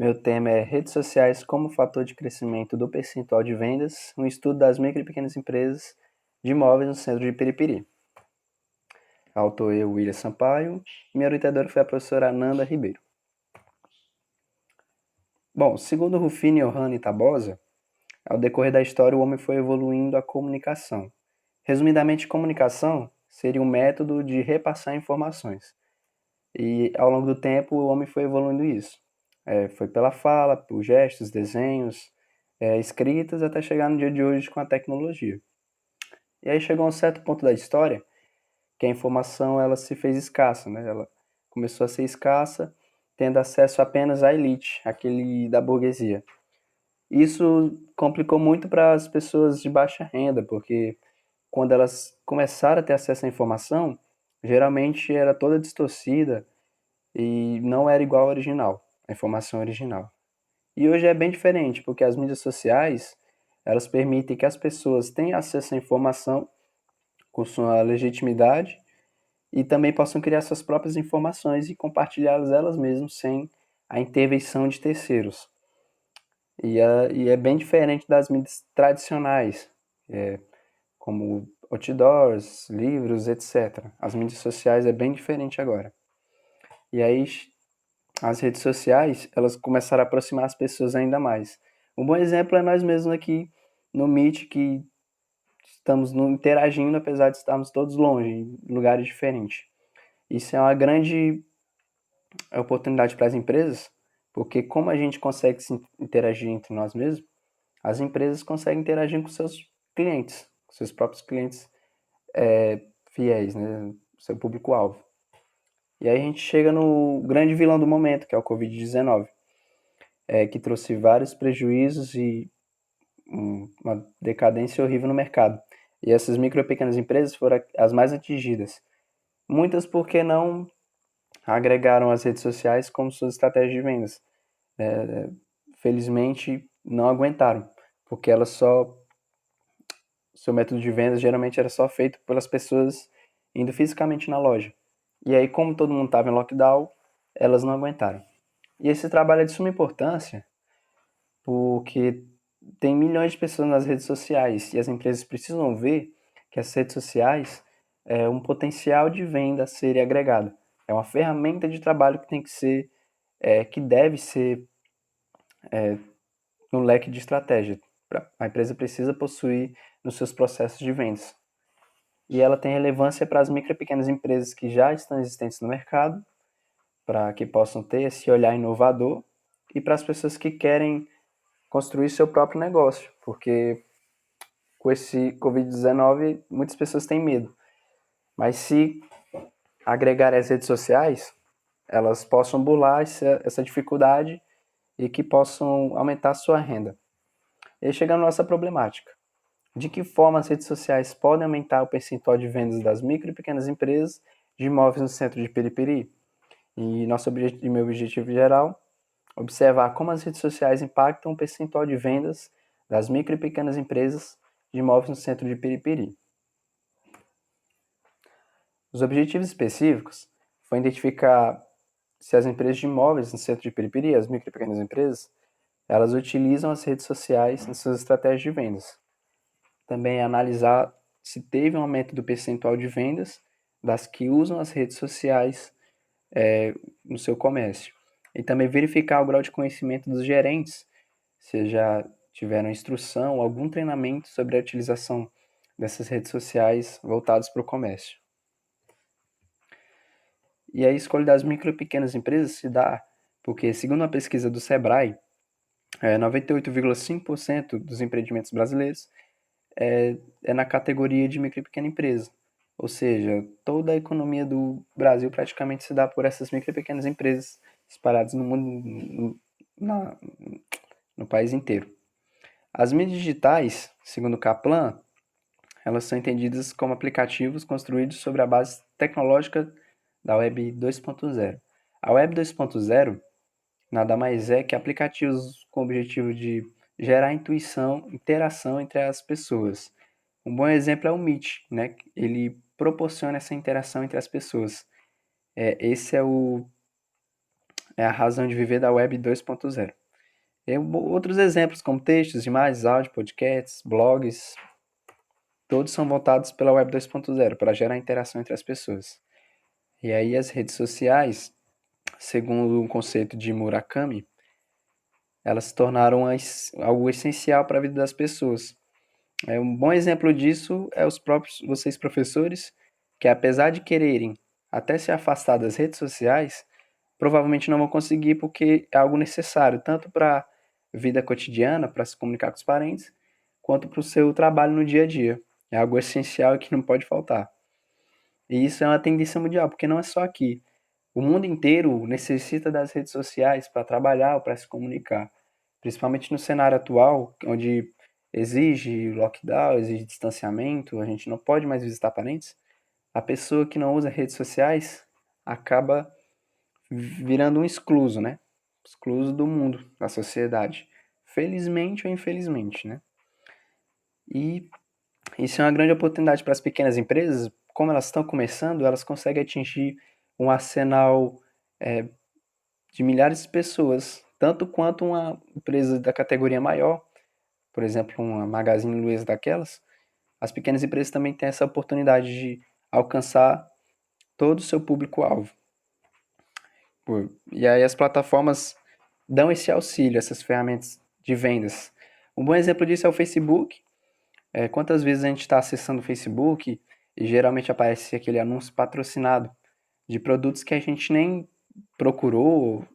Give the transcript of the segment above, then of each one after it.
Meu tema é redes sociais como fator de crescimento do percentual de vendas, um estudo das micro e pequenas empresas de imóveis no centro de Piripiri. Autor eu, William Sampaio, e minha orientadora foi a professora Ananda Ribeiro. Bom, segundo Ruffini, Ohana e Tabosa, ao decorrer da história o homem foi evoluindo a comunicação. Resumidamente, comunicação seria um método de repassar informações. E ao longo do tempo o homem foi evoluindo isso. Foi pela fala, por gestos, desenhos, escritas, até chegar no dia de hoje com a tecnologia. E aí chegou a um certo ponto da história que a informação ela se fez escassa, né? Ela começou a ser escassa, tendo acesso apenas à elite, aquele da burguesia. Isso complicou muito para as pessoas de baixa renda, porque quando elas começaram a ter acesso à informação, geralmente era toda distorcida e não era igual ao original, a informação original. E hoje é bem diferente, porque as mídias sociais, elas permitem que as pessoas tenham acesso à informação com sua legitimidade e também possam criar suas próprias informações e compartilhá-las elas mesmas sem a intervenção de terceiros. E é bem diferente das mídias tradicionais, como outdoors, livros, etc. As mídias sociais é bem diferente agora. E aí as redes sociais, elas começaram a aproximar as pessoas ainda mais. Um bom exemplo é nós mesmos aqui no Meet, que estamos interagindo, apesar de estarmos todos longe, em lugares diferentes. Isso é uma grande oportunidade para as empresas, porque como a gente consegue se interagir entre nós mesmos, as empresas conseguem interagir com seus clientes, com seus próprios clientes fiéis, né? Seu público-alvo. E aí a gente chega no grande vilão do momento, que é o Covid-19, que trouxe vários prejuízos e uma decadência horrível no mercado. E essas micro e pequenas empresas foram as mais atingidas. Muitas porque não agregaram as redes sociais como suas estratégias de vendas. Felizmente, não aguentaram, porque seu método de vendas geralmente era só feito pelas pessoas indo fisicamente na loja. E aí, como todo mundo estava em lockdown, elas não aguentaram. E esse trabalho é de suma importância, porque tem milhões de pessoas nas redes sociais e as empresas precisam ver que as redes sociais é um potencial de venda a ser agregado. É uma ferramenta de trabalho que tem que ser, que deve ser no leque de estratégia. A empresa precisa possuir nos seus processos de vendas. E ela tem relevância para as micro e pequenas empresas que já estão existentes no mercado, para que possam ter esse olhar inovador, e para as pessoas que querem construir seu próprio negócio, porque com esse Covid-19 muitas pessoas têm medo. Mas se agregar as redes sociais, elas possam burlar essa dificuldade e que possam aumentar a sua renda. E aí chega a nossa problemática. De que forma as redes sociais podem aumentar o percentual de vendas das micro e pequenas empresas de imóveis no centro de Periperi? E meu objetivo geral, observar como as redes sociais impactam o percentual de vendas das micro e pequenas empresas de imóveis no centro de Periperi. Os objetivos específicos foi identificar se as empresas de imóveis no centro de Periperi, as micro e pequenas empresas, elas utilizam as redes sociais nas suas estratégias de vendas. Também analisar se teve um aumento do percentual de vendas das que usam as redes sociais no seu comércio. E também verificar o grau de conhecimento dos gerentes, se já tiveram instrução, algum treinamento sobre a utilização dessas redes sociais voltadas para o comércio. E a escolha das micro e pequenas empresas se dá porque, segundo uma pesquisa do Sebrae, 98,5% dos empreendimentos brasileiros é na categoria de micro e pequena empresa. Ou seja, toda a economia do Brasil praticamente se dá por essas micro e pequenas empresas espalhadas no mundo, no país inteiro. As mídias digitais, segundo o Kaplan, elas são entendidas como aplicativos construídos sobre a base tecnológica da Web 2.0. A Web 2.0 nada mais é que aplicativos com o objetivo de gerar intuição, interação entre as pessoas. Um bom exemplo é o Meet, né? Ele proporciona essa interação entre as pessoas. Esse é é a razão de viver da Web 2.0. E outros exemplos, como textos, imagens, áudio, podcasts, blogs, todos são voltados pela Web 2.0, para gerar interação entre as pessoas. E aí as redes sociais, segundo o conceito de Murakami, elas se tornaram algo essencial para a vida das pessoas. Um bom exemplo disso é os próprios vocês professores, que apesar de quererem até se afastar das redes sociais, provavelmente não vão conseguir porque é algo necessário, tanto para a vida cotidiana, para se comunicar com os parentes, quanto para o seu trabalho no dia a dia. É algo essencial e que não pode faltar. E isso é uma tendência mundial, porque não é só aqui. O mundo inteiro necessita das redes sociais para trabalhar ou para se comunicar. Principalmente no cenário atual, onde exige lockdown, exige distanciamento, a gente não pode mais visitar parentes. A pessoa que não usa redes sociais acaba virando um excluso, né? Excluso do mundo, da sociedade. Felizmente ou infelizmente, né? E isso é uma grande oportunidade para as pequenas empresas. Como elas estão começando, elas conseguem atingir um arsenal de milhares de pessoas, tanto quanto uma empresa da categoria maior, por exemplo, uma Magazine Luiza daquelas. As pequenas empresas também têm essa oportunidade de alcançar todo o seu público-alvo. E aí as plataformas dão esse auxílio, essas ferramentas de vendas. Um bom exemplo disso é o Facebook. Quantas vezes a gente está acessando o Facebook e geralmente aparece aquele anúncio patrocinado de produtos que a gente nem procurou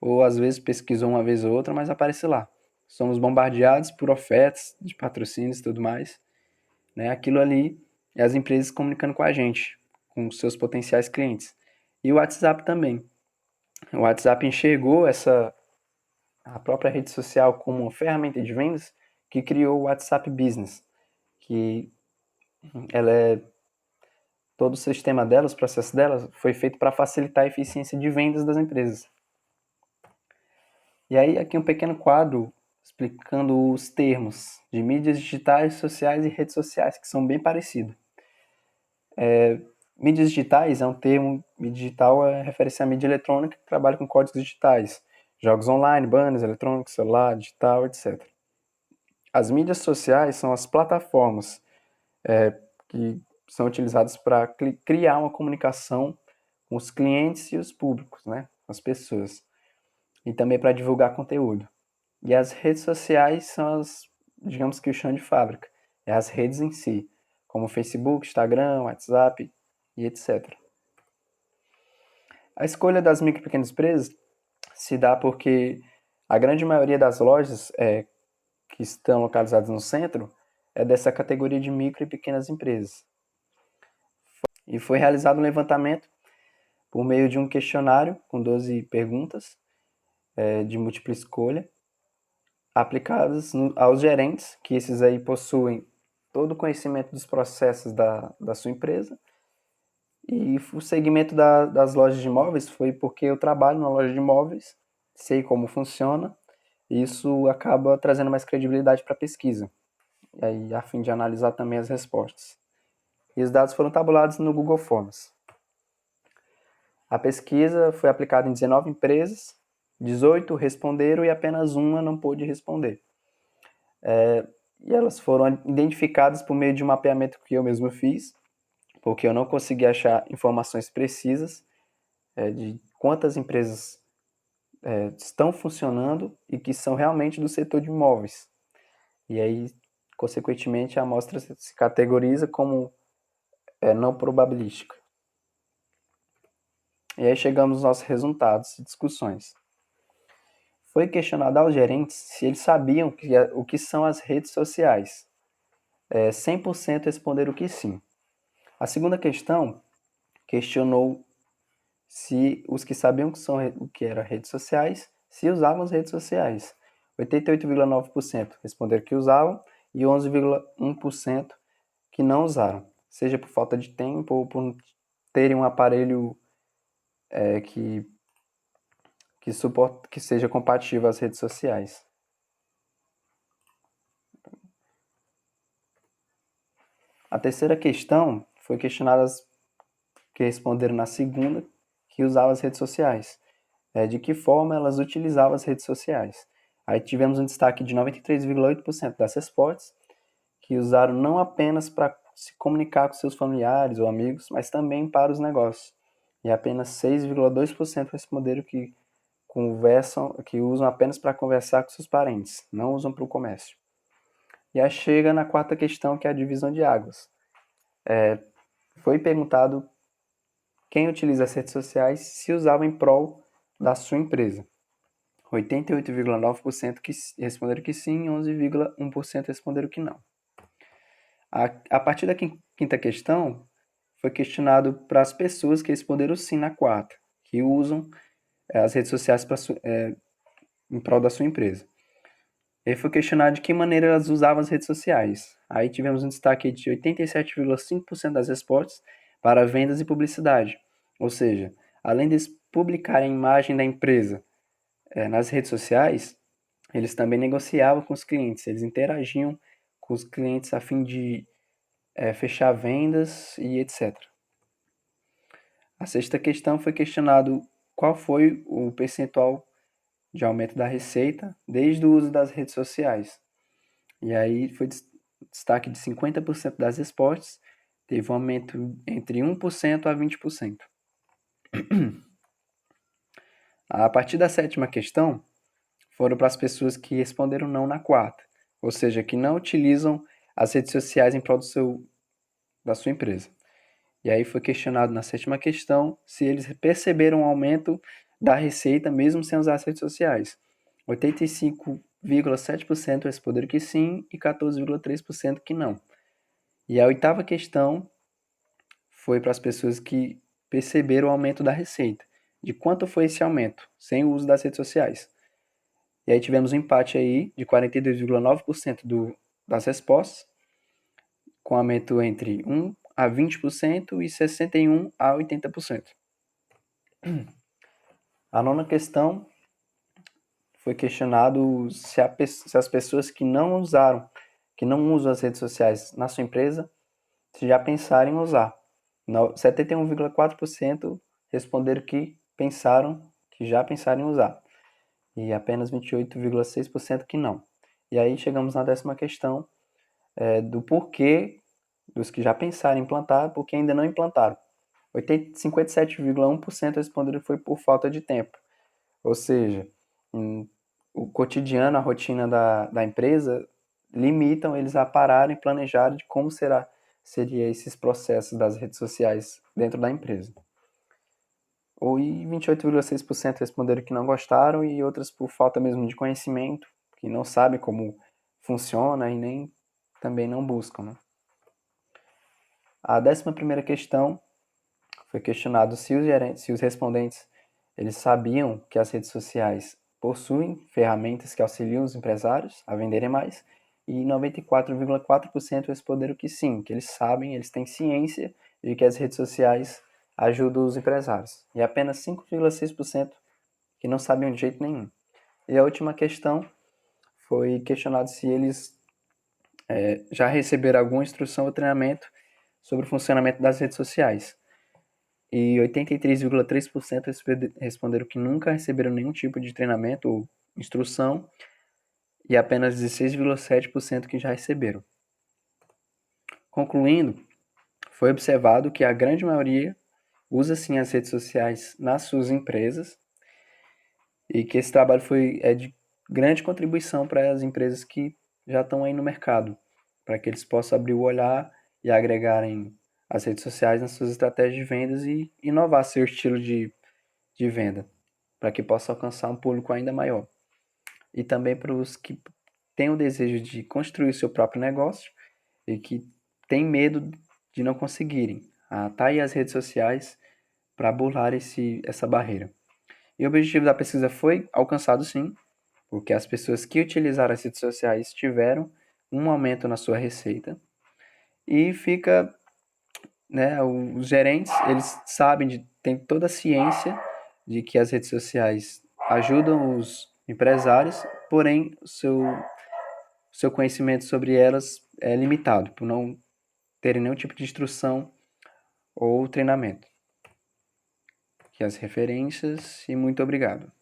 ou às vezes pesquisou uma vez ou outra, mas aparece lá. Somos bombardeados por ofertas de patrocínios e tudo mais. Né? Aquilo ali é as empresas comunicando com a gente, com seus potenciais clientes. E o WhatsApp também. O WhatsApp enxergou a própria rede social como uma ferramenta de vendas que criou o WhatsApp Business, que ela é todo o sistema dela, os processos dela, foi feito para facilitar a eficiência de vendas das empresas. E aí aqui um pequeno quadro explicando os termos de mídias digitais, sociais e redes sociais, que são bem parecidos. Mídias digitais é um termo, mídia digital é referência à mídia eletrônica que trabalha com códigos digitais, jogos online, banners, eletrônicos, celular, digital, etc. As mídias sociais são as plataformas que são utilizadas para criar uma comunicação com os clientes e os públicos, né? As pessoas. E também para divulgar conteúdo. E as redes sociais são digamos que o chão de fábrica. É as redes em si, como Facebook, Instagram, WhatsApp e etc. A escolha das micro e pequenas empresas se dá porque a grande maioria das lojas que estão localizadas no centro é dessa categoria de micro e pequenas empresas. E foi realizado um levantamento por meio de um questionário com 12 perguntas de múltipla escolha, aplicadas aos gerentes, que esses aí possuem todo o conhecimento dos processos da sua empresa. E o segmento das lojas de imóveis foi porque eu trabalho na loja de imóveis, sei como funciona, e isso acaba trazendo mais credibilidade para a pesquisa, e aí, a fim de analisar também as respostas. E os dados foram tabulados no Google Forms. A pesquisa foi aplicada em 19 empresas, 18 responderam e apenas uma não pôde responder. E elas foram identificadas por meio de um mapeamento que eu mesmo fiz, porque eu não consegui achar informações precisas de quantas empresas estão funcionando e que são realmente do setor de imóveis. E aí, consequentemente, a amostra se categoriza como não probabilística. E aí chegamos aos nossos resultados e discussões. Foi questionado aos gerentes se eles sabiam o que são as redes sociais. 100% responderam que sim. A segunda questão questionou se os que sabiam o que eram redes sociais, se usavam as redes sociais. 88,9% responderam que usavam e 11,1% que não usaram, seja por falta de tempo ou por terem um aparelho que seja compatível às redes sociais. A terceira questão foi questionada que responderam na segunda que usavam as redes sociais. de que forma elas utilizavam as redes sociais. Aí tivemos um destaque de 93,8% das respostas que usaram não apenas para se comunicar com seus familiares ou amigos, mas também para os negócios. E apenas 6,2% responderam que usam apenas para conversar com seus parentes, não usam para o comércio. E aí chega na quarta questão, que é a divisão de águas. Foi perguntado quem utiliza as redes sociais se usava em prol da sua empresa. 88,9% que responderam que sim, e 11,1% responderam que não. A partir da quinta questão, foi questionado para as pessoas que responderam sim na quarta, que usam as redes sociais em prol da sua empresa. Ele foi questionado de que maneira elas usavam as redes sociais. Aí tivemos um destaque de 87,5% das respostas para vendas e publicidade. Ou seja, além de publicar a imagem da empresa nas redes sociais, eles também negociavam com os clientes, eles interagiam com os clientes a fim de fechar vendas e etc. A sexta questão foi questionado qual foi o percentual de aumento da receita desde o uso das redes sociais. E aí foi destaque de 50% das respostas, teve um aumento entre 1% a 20%. A partir da sétima questão, foram para as pessoas que responderam não na quarta, ou seja, que não utilizam as redes sociais em prol da sua empresa. E aí foi questionado na sétima questão se eles perceberam um aumento da receita mesmo sem usar as redes sociais. 85,7% responderam que sim e 14,3% que não. E a oitava questão foi para as pessoas que perceberam o aumento da receita. De quanto foi esse aumento sem o uso das redes sociais? E aí tivemos um empate aí de 42,9% das respostas, com aumento entre 1 a 20% e 61 a 80%. A nona questão foi questionado se as pessoas que não usam as redes sociais na sua empresa, se já pensaram em usar. 71,4% responderam que já pensaram em usar. E apenas 28,6% que não. E aí chegamos na décima questão, do porquê dos que já pensaram em implantar, porque ainda não implantaram. 57,1% responderam que foi por falta de tempo. Ou seja, o cotidiano, a rotina da empresa, limitam eles a pararem e planejarem de como seria esses processos das redes sociais dentro da empresa. E 28,6% responderam que não gostaram e outras por falta mesmo de conhecimento, que não sabem como funciona e nem também não buscam. Né? A 11ª questão foi questionado se os respondentes eles sabiam que as redes sociais possuem ferramentas que auxiliam os empresários a venderem mais, e 94,4% responderam que sim, que eles sabem, eles têm ciência de que as redes sociais ajudam os empresários, e apenas 5,6% que não sabiam de jeito nenhum. E a última questão foi questionado se eles já receberam alguma instrução ou treinamento sobre o funcionamento das redes sociais. E 83,3% responderam que nunca receberam nenhum tipo de treinamento ou instrução, e apenas 16,7% que já receberam. Concluindo, foi observado que a grande maioria usa sim as redes sociais nas suas empresas e que esse trabalho é de grande contribuição para as empresas que já estão aí no mercado, para que eles possam abrir o olhar e agregarem as redes sociais nas suas estratégias de vendas e inovar seu estilo de venda, para que possa alcançar um público ainda maior. E também para os que têm o desejo de construir o seu próprio negócio e que têm medo de não conseguirem. Tá aí as redes sociais para burlar essa barreira. E o objetivo da pesquisa foi alcançado sim, porque as pessoas que utilizaram as redes sociais tiveram um aumento na sua receita. E fica, né, os gerentes, eles sabem, têm toda a ciência de que as redes sociais ajudam os empresários, porém o seu conhecimento sobre elas é limitado, por não terem nenhum tipo de instrução ou treinamento. aqui as referências e muito obrigado.